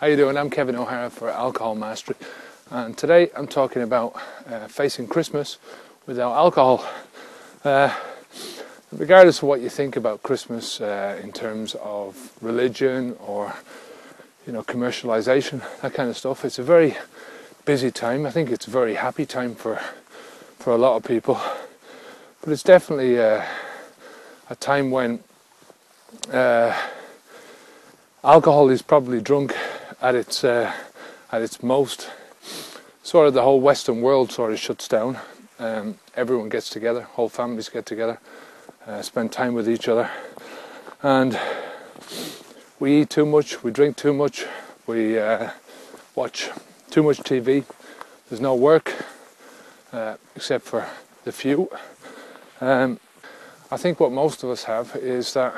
How you doing? I'm Kevin O'Hara for Alcohol Mastery, and today I'm talking about facing Christmas without alcohol. Regardless of what you think about Christmas in terms of religion or commercialization, that kind of stuff, it's a very busy time. I think it's a very happy time for a lot of people, but it's definitely a time when alcohol is probably drunk at its most. Sort of the whole Western world sort of shuts down. Everyone gets together, whole families get together, spend time with each other, and we eat too much, we drink too much, we watch too much TV. There's no work except for the few. I think what most of us have is that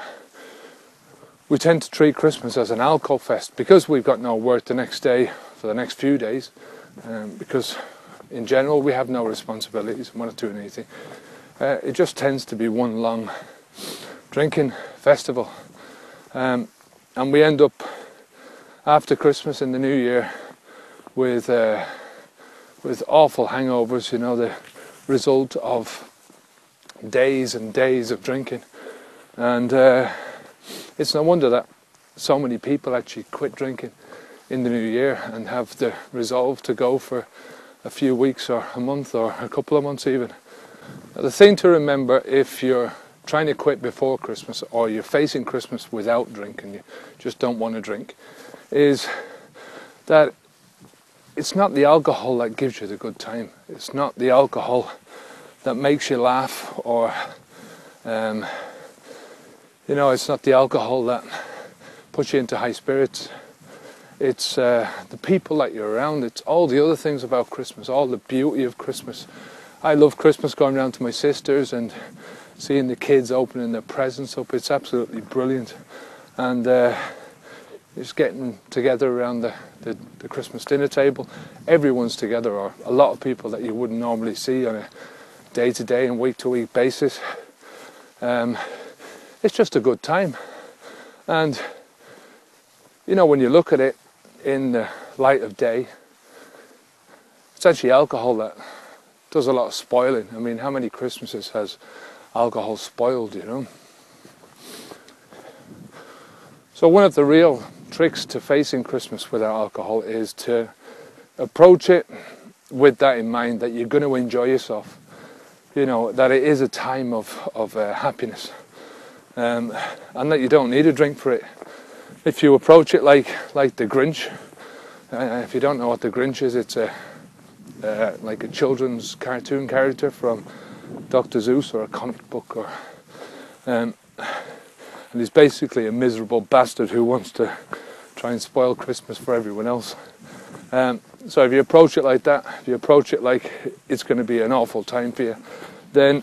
we tend to treat Christmas as an alcohol fest because we've got no work the next day for the next few days, because in general we have no responsibilities and we're not doing anything. It just tends to be one long drinking festival, and we end up after Christmas in the new year with awful hangovers, the result of days and days of drinking. And it's no wonder that so many people actually quit drinking in the new year and have the resolve to go for a few weeks or a month or a couple of months even. Now, the thing to remember if you're trying to quit before Christmas or you're facing Christmas without drink and you just don't want to drink, is that it's not the alcohol that gives you the good time. It's not the alcohol that makes you laugh, or it's not the alcohol that puts you into high spirits. It's the people that you're around. It's all the other things about Christmas, all the beauty of Christmas. I love Christmas, going down to my sister's and seeing the kids opening their presents up. It's absolutely brilliant. And just getting together around the Christmas dinner table. Everyone's together, or a lot of people that you wouldn't normally see on a day-to-day and week-to-week basis. It's just a good time. And when you look at it in the light of day, it's actually alcohol that does a lot of spoiling. I mean, how many Christmases has alcohol spoiled, So one of the real tricks to facing Christmas without alcohol is to approach it with that in mind, that you're going to enjoy yourself, that it is a time of happiness, and that you don't need a drink for it. If you approach it like the Grinch, if you don't know what the Grinch is, it's like a children's cartoon character from Dr. Seuss or a comic book, and he's basically a miserable bastard who wants to try and spoil Christmas for everyone else. So if you approach it like that, if you approach it like it's going to be an awful time for you, then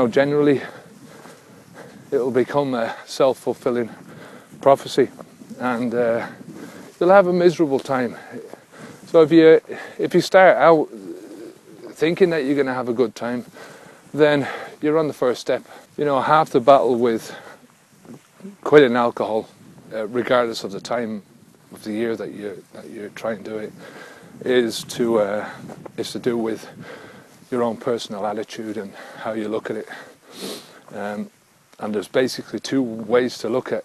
generally it'll become a self-fulfilling prophecy, and you'll have a miserable time. So if you start out thinking that you're going to have a good time, then you're on the first step. Half the battle with quitting alcohol, regardless of the time of the year that you're trying to do it, is to do with your own personal attitude and how you look at it. And there's basically two ways to look at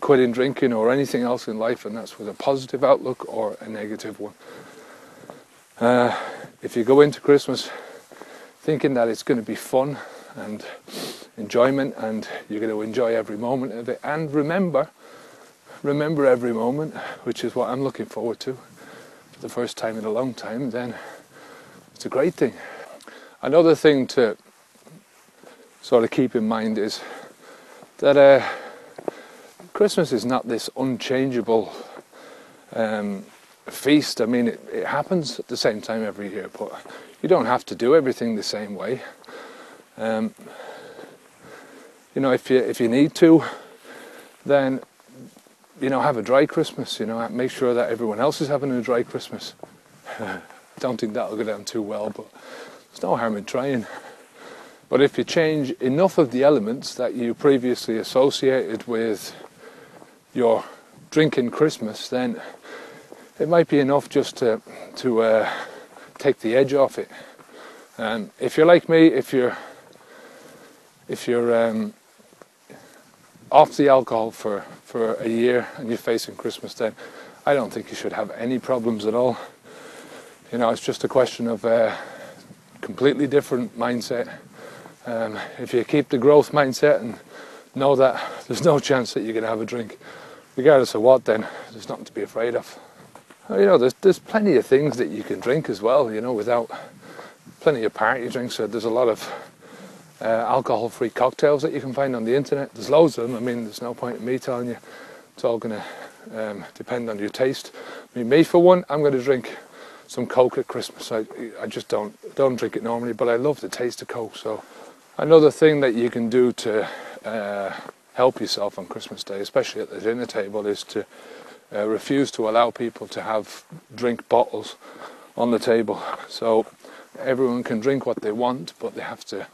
quitting drinking or anything else in life, and that's with a positive outlook or a negative one. If you go into Christmas thinking that it's going to be fun and enjoyment and you're going to enjoy every moment of it and remember every moment, which is what I'm looking forward to for the first time in a long time, then it's a great thing. Another thing to sort of keep in mind is that Christmas is not this unchangeable feast. I mean, it happens at the same time every year, but you don't have to do everything the same way. If you need to, then have a dry Christmas. Make sure that everyone else is having a dry Christmas. I don't think that'll go down too well, but there's no harm in trying. But if you change enough of the elements that you previously associated with your drinking Christmas, then it might be enough just to take the edge off it. If you're like me, if you're off the alcohol for a year and you're facing Christmas, then I don't think you should have any problems at all. You know, it's just a question of completely different mindset. If you keep the growth mindset and know that there's no chance that you're going to have a drink, regardless of what, then there's nothing to be afraid of. You know, there's plenty of things that you can drink as well, you know, without plenty of party drinks. There's a lot of alcohol-free cocktails that you can find on the internet. There's loads of them. I mean, there's no point in me telling you. It's all going to depend on your taste. I mean, me for one, I'm going to drink some Coke at Christmas. I just don't drink it normally, but I love the taste of Coke. So another thing that you can do to help yourself on Christmas Day, especially at the dinner table, is to refuse to allow people to have drink bottles on the table. So everyone can drink what they want, but they have to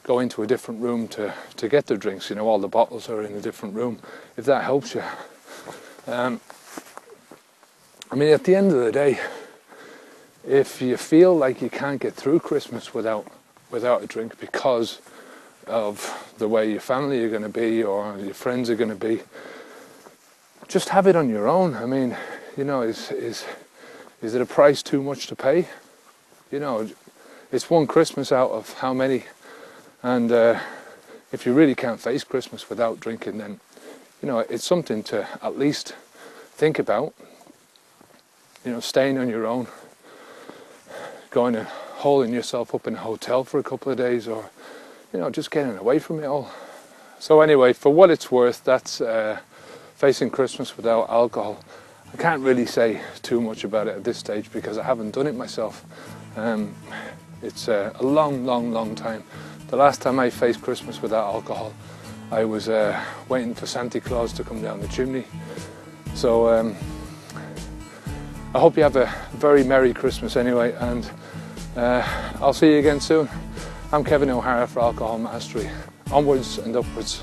go into a different room to get their drinks. You know, all the bottles are in a different room, if that helps you. I mean, at the end of the day, if you feel like you can't get through Christmas without a drink because of the way your family are going to be or your friends are going to be, just have it on your own. I mean, you know, is it a price too much to pay? You know, it's one Christmas out of how many? And if you really can't face Christmas without drinking, then, you know, it's something to at least think about. You know, staying on your own, going and holding yourself up in a hotel for a couple of days, or, you know, just getting away from it all. So anyway, for what it's worth, that's facing Christmas without alcohol. I can't really say too much about it at this stage because I haven't done it myself. It's a long time. The last time I faced Christmas without alcohol, I was waiting for Santa Claus to come down the chimney. So I hope you have a very Merry Christmas anyway, and I'll see you again soon. I'm Kevin O'Hara for Alcohol Mastery. Onwards and upwards.